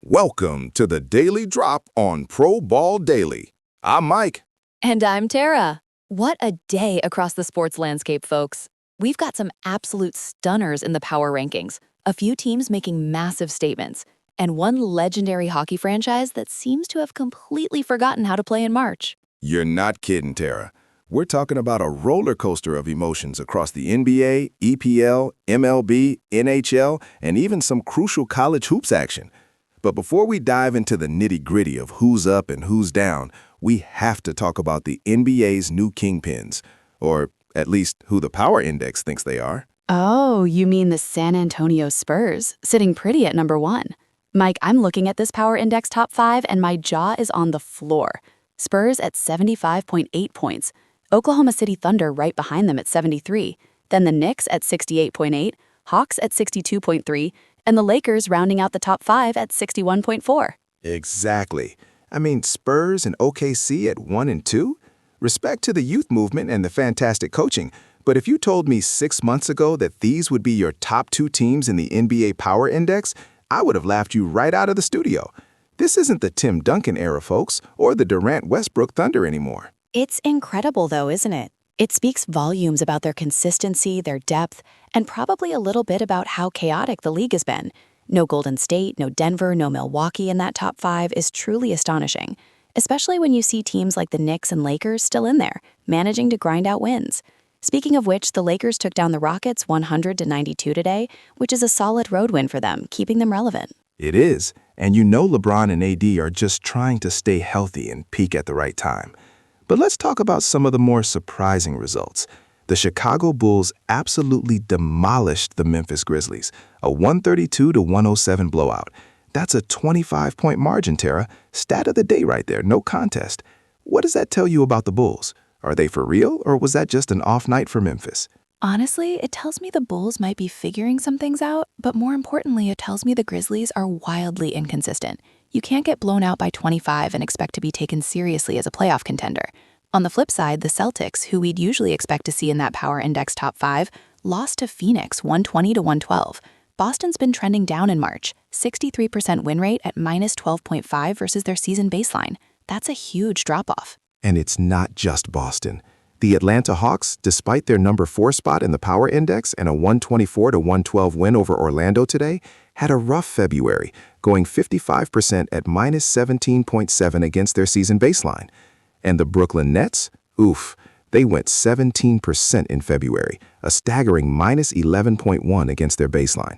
Welcome to the Daily Drop on Pro Ball Daily. I'm Mike. And I'm Tara. What a day across the sports landscape, folks. We've got some absolute stunners in the power rankings, a few teams making massive statements, and one legendary hockey franchise that seems to have completely forgotten how to play in March. You're not kidding, Tara. We're talking about a roller coaster of emotions across the NBA, EPL, MLB, NHL, and even some crucial college hoops action. But before we dive into the nitty-gritty of who's up and who's down, we have to talk about the NBA's new kingpins, or at least who the Power Index thinks they are. Oh, you mean the San Antonio Spurs, sitting pretty at number 1. Mike, I'm looking at this Power Index top 5 and my jaw is on the floor. Spurs at 75.8 points, Oklahoma City Thunder right behind them at 73, then the Knicks at 68.8, Hawks at 62.3, and the Lakers rounding out the top 5 at 61.4. Exactly. I mean, Spurs and OKC at 1 and 2? Respect to the youth movement and the fantastic coaching, but if you told me 6 months ago that these would be your top 2 teams in the NBA Power Index, I would have laughed you right out of the studio. This isn't the Tim Duncan era, folks, or the Durant-Westbrook Thunder anymore. It's incredible, though, isn't it? It speaks volumes about their consistency, their depth, and probably a little bit about how chaotic the league has been. No Golden State, no Denver, no Milwaukee in that top 5 is truly astonishing, especially when you see teams like the Knicks and Lakers still in there, managing to grind out wins. Speaking of which, the Lakers took down the Rockets 100-92 today, which is a solid road win for them, keeping them relevant. It is, and you know LeBron and AD are just trying to stay healthy and peak at the right time. But let's talk about some of the more surprising results. The Chicago Bulls absolutely demolished the Memphis Grizzlies, a 132-107 blowout. That's a 25-point margin, Tara. Stat of the day right there, no contest. What does that tell you about the Bulls? Are they for real, or was that just an off night for Memphis? Honestly, it tells me the Bulls might be figuring some things out, but more importantly, it tells me the Grizzlies are wildly inconsistent. You can't get blown out by 25 and expect to be taken seriously as a playoff contender. On the flip side, the Celtics, who we'd usually expect to see in that Power Index top 5, lost to Phoenix 120-112. Boston's been trending down in March, 63% win rate at minus 12.5 versus their season baseline. That's a huge drop-off. And it's not just Boston. The Atlanta Hawks, despite their number 4 spot in the Power Index and a 124-112 win over Orlando today, had a rough February, going 55% at minus 17.7 against their season baseline. And the Brooklyn Nets? Oof, they went 17% in February, a staggering minus 11.1 against their baseline.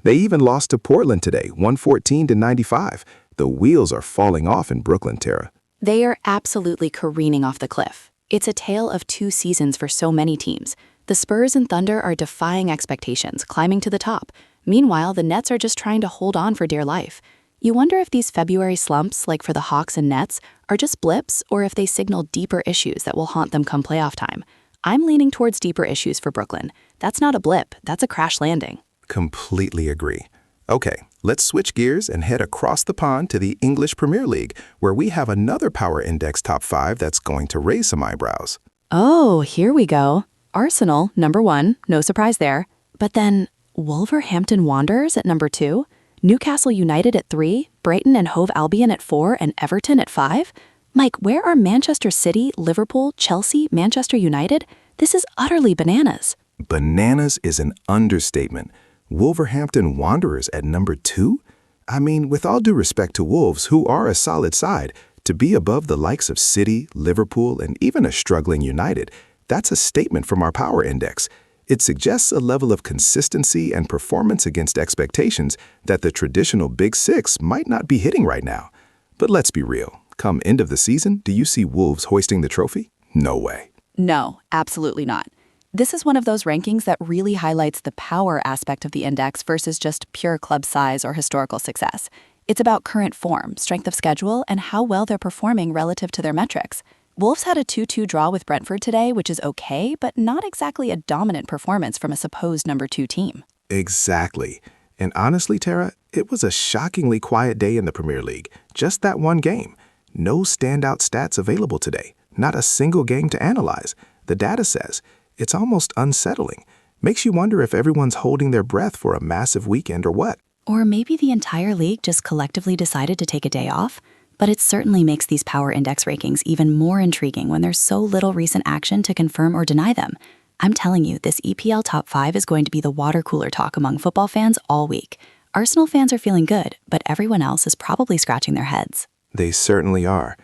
They even lost to Portland today, 114-95. The wheels are falling off in Brooklyn, Tara. They are absolutely careening off the cliff. It's a tale of 2 seasons for so many teams. The Spurs and Thunder are defying expectations, climbing to the top. Meanwhile, the Nets are just trying to hold on for dear life. You wonder if these February slumps, like for the Hawks and Nets, are just blips or if they signal deeper issues that will haunt them come playoff time. I'm leaning towards deeper issues for Brooklyn. That's not a blip, that's a crash landing. Completely agree. Okay, let's switch gears and head across the pond to the English Premier League, where we have another Power Index top 5 that's going to raise some eyebrows. Oh, here we go. Arsenal, number 1, no surprise there. But then Wolverhampton Wanderers at number 2, Newcastle United at 3, Brighton and Hove Albion at 4, and Everton at 5? Mike, where are Manchester City, Liverpool, Chelsea, Manchester United? This is utterly bananas. Bananas is an understatement. Wolverhampton Wanderers at number 2? I mean, with all due respect to Wolves, who are a solid side, to be above the likes of City, Liverpool, and even a struggling United, that's a statement from our Power Index. It suggests a level of consistency and performance against expectations that the traditional Big Six might not be hitting right now. But let's be real. Come end of the season, do you see Wolves hoisting the trophy? No way. No, absolutely not. This is one of those rankings that really highlights the power aspect of the index versus just pure club size or historical success. It's about current form, strength of schedule, and how well they're performing relative to their metrics. Wolves had a 2-2 draw with Brentford today, which is okay, but not exactly a dominant performance from a supposed number 2 team. Exactly. And honestly, Tara, it was a shockingly quiet day in the Premier League. Just that one game. No standout stats available today. Not a single game to analyze. The data says it's almost unsettling. Makes you wonder if everyone's holding their breath for a massive weekend or what. Or maybe the entire league just collectively decided to take a day off? But it certainly makes these power index rankings even more intriguing when there's so little recent action to confirm or deny them. I'm telling you, this EPL Top 5 is going to be the water cooler talk among football fans all week. Arsenal fans are feeling good, but everyone else is probably scratching their heads. They certainly are.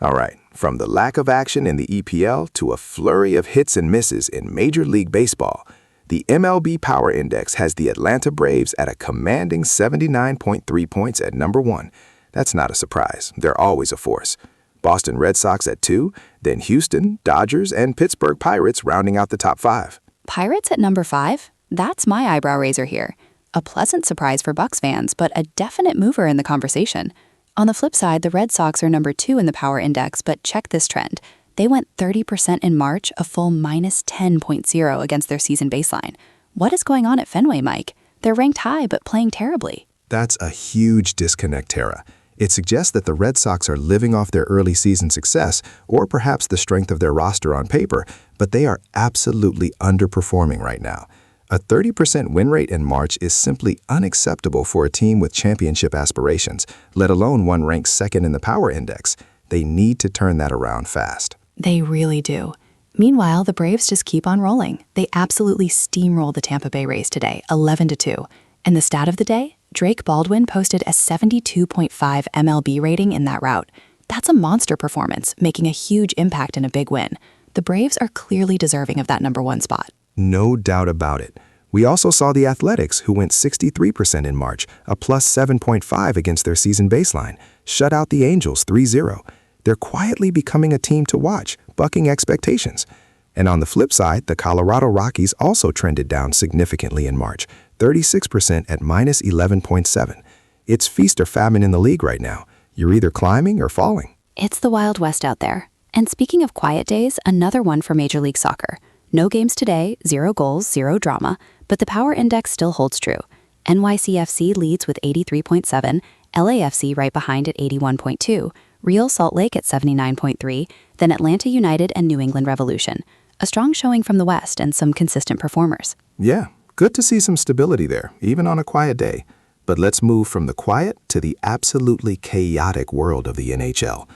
All right, from the lack of action in the EPL to a flurry of hits and misses in Major League Baseball, the MLB Power Index has the Atlanta Braves at a commanding 79.3 points at number 1. That's not a surprise. They're always a force. Boston Red Sox at 2, then Houston, Dodgers, and Pittsburgh Pirates rounding out the top 5. Pirates at number 5? That's my eyebrow raiser here. A pleasant surprise for Bucks fans, but a definite mover in the conversation. On the flip side, the Red Sox are number 2 in the Power Index, but check this trend. They went 30% in March, a full minus 10.0 against their season baseline. What is going on at Fenway, Mike? They're ranked high, but playing terribly. That's a huge disconnect, Tara. It suggests that the Red Sox are living off their early season success, or perhaps the strength of their roster on paper, but they are absolutely underperforming right now. A 30% win rate in March is simply unacceptable for a team with championship aspirations, let alone one ranked second in the Power Index. They need to turn that around fast. They really do. Meanwhile, the Braves just keep on rolling. They absolutely steamrolled the Tampa Bay Rays today, 11-2. And the stat of the day? Drake Baldwin posted a 72.5 MLB rating in that rout. That's a monster performance, making a huge impact in a big win. The Braves are clearly deserving of that number 1 spot. No doubt about it. We also saw the Athletics, who went 63% in March, a plus 7.5 against their season baseline, shut out the Angels 3-0. They're quietly becoming a team to watch, bucking expectations. And on the flip side, the Colorado Rockies also trended down significantly in March, 36% at minus 11.7. It's feast or famine in the league right now. You're either climbing or falling. It's the Wild West out there. And speaking of quiet days, another one for Major League Soccer. No games today, 0 goals, 0 drama, but the Power Index still holds true. NYCFC leads with 83.7, LAFC right behind at 81.2, Real Salt Lake at 79.3, then Atlanta United and New England Revolution. A strong showing from the West and some consistent performers. Yeah, good to see some stability there, even on a quiet day. But let's move from the quiet to the absolutely chaotic world of the NHL.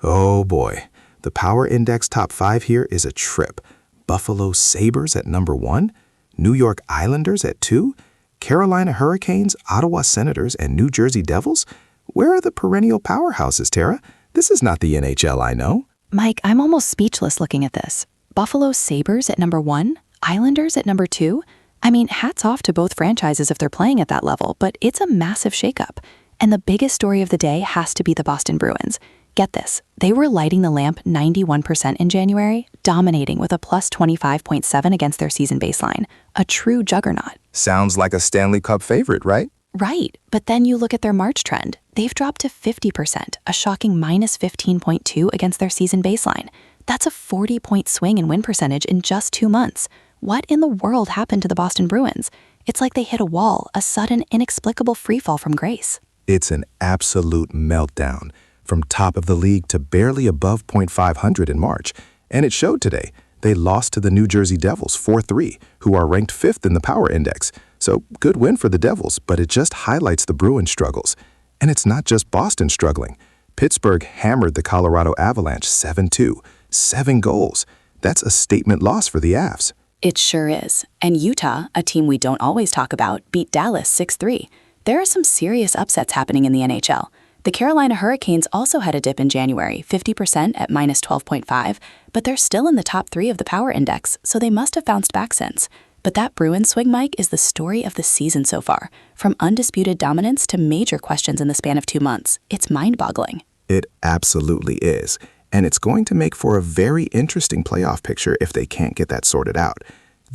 Oh boy, the Power Index top 5 here is a trip. Buffalo Sabres at number 1, New York Islanders at 2, Carolina Hurricanes, Ottawa Senators, and New Jersey Devils? Where are the perennial powerhouses, Tara? This is not the NHL I know. Mike, I'm almost speechless looking at this. Buffalo Sabres at number 1, Islanders at number 2. I mean, hats off to both franchises if they're playing at that level, but it's a massive shakeup. And the biggest story of the day has to be the Boston Bruins. Get this, they were lighting the lamp 91% in January, dominating with a plus 25.7 against their season baseline. A true juggernaut. Sounds like a Stanley Cup favorite, right? Right, but then you look at their March trend. They've dropped to 50%, a shocking minus 15.2 against their season baseline. That's a 40-point swing in win percentage in just 2 months. What in the world happened to the Boston Bruins? It's like they hit a wall, a sudden, inexplicable freefall from grace. It's an absolute meltdown. From top of the league to barely above .500 in March. And it showed today. They lost to the New Jersey Devils 4-3, who are ranked 5th in the Power Index. So good win for the Devils, but it just highlights the Bruins' struggles. And it's not just Boston struggling. Pittsburgh hammered the Colorado Avalanche 7-2, 7 goals. That's a statement loss for the Avs. It sure is. And Utah, a team we don't always talk about, beat Dallas 6-3. There are some serious upsets happening in the NHL. The Carolina Hurricanes also had a dip in January, 50% at minus 12.5, but they're still in the top 3 of the Power Index, so they must have bounced back since. But that Bruins swing, Mike, is the story of the season so far. From undisputed dominance to major questions in the span of 2 months. It's mind-boggling. It absolutely is. And it's going to make for a very interesting playoff picture if they can't get that sorted out.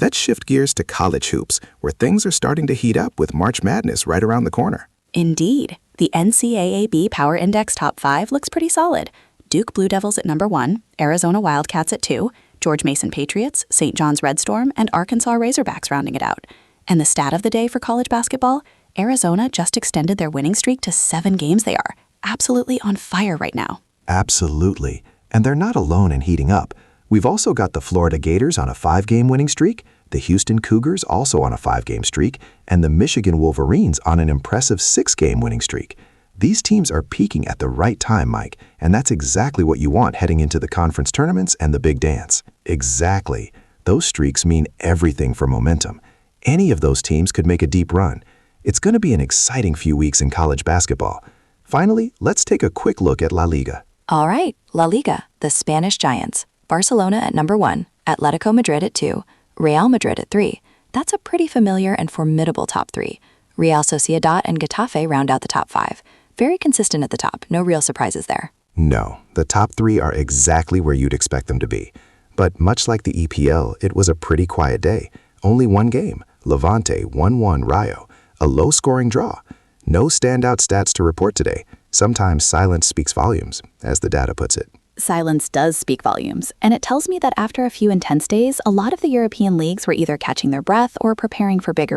Let's shift gears to college hoops, where things are starting to heat up with March Madness right around the corner. Indeed. The NCAA Power Index top 5 looks pretty solid. Duke Blue Devils at number 1, Arizona Wildcats at 2, George Mason Patriots, St. John's Red Storm, and Arkansas Razorbacks rounding it out. And the stat of the day for college basketball, Arizona just extended their winning streak to 7 games. They are absolutely on fire right now. Absolutely. And they're not alone in heating up. We've also got the Florida Gators on a 5-game winning streak, the Houston Cougars also on a 5-game streak, and the Michigan Wolverines on an impressive 6-game winning streak. These teams are peaking at the right time, Mike, and that's exactly what you want heading into the conference tournaments and the big dance. Exactly. Those streaks mean everything for momentum. Any of those teams could make a deep run. It's going to be an exciting few weeks in college basketball. Finally, let's take a quick look at La Liga. All right, La Liga, the Spanish giants. Barcelona at number 1, Atletico Madrid at 2, Real Madrid at 3. That's a pretty familiar and formidable top 3. Real Sociedad and Getafe round out the top 5. Very consistent at the top, no real surprises there. No, the top 3 are exactly where you'd expect them to be. But much like the EPL, it was a pretty quiet day. Only one game, Levante 1-1 Rayo, a low-scoring draw. No standout stats to report today. Sometimes silence speaks volumes, as the data puts it. Silence does speak volumes, and it tells me that after a few intense days, a lot of the European leagues were either catching their breath or preparing for bigger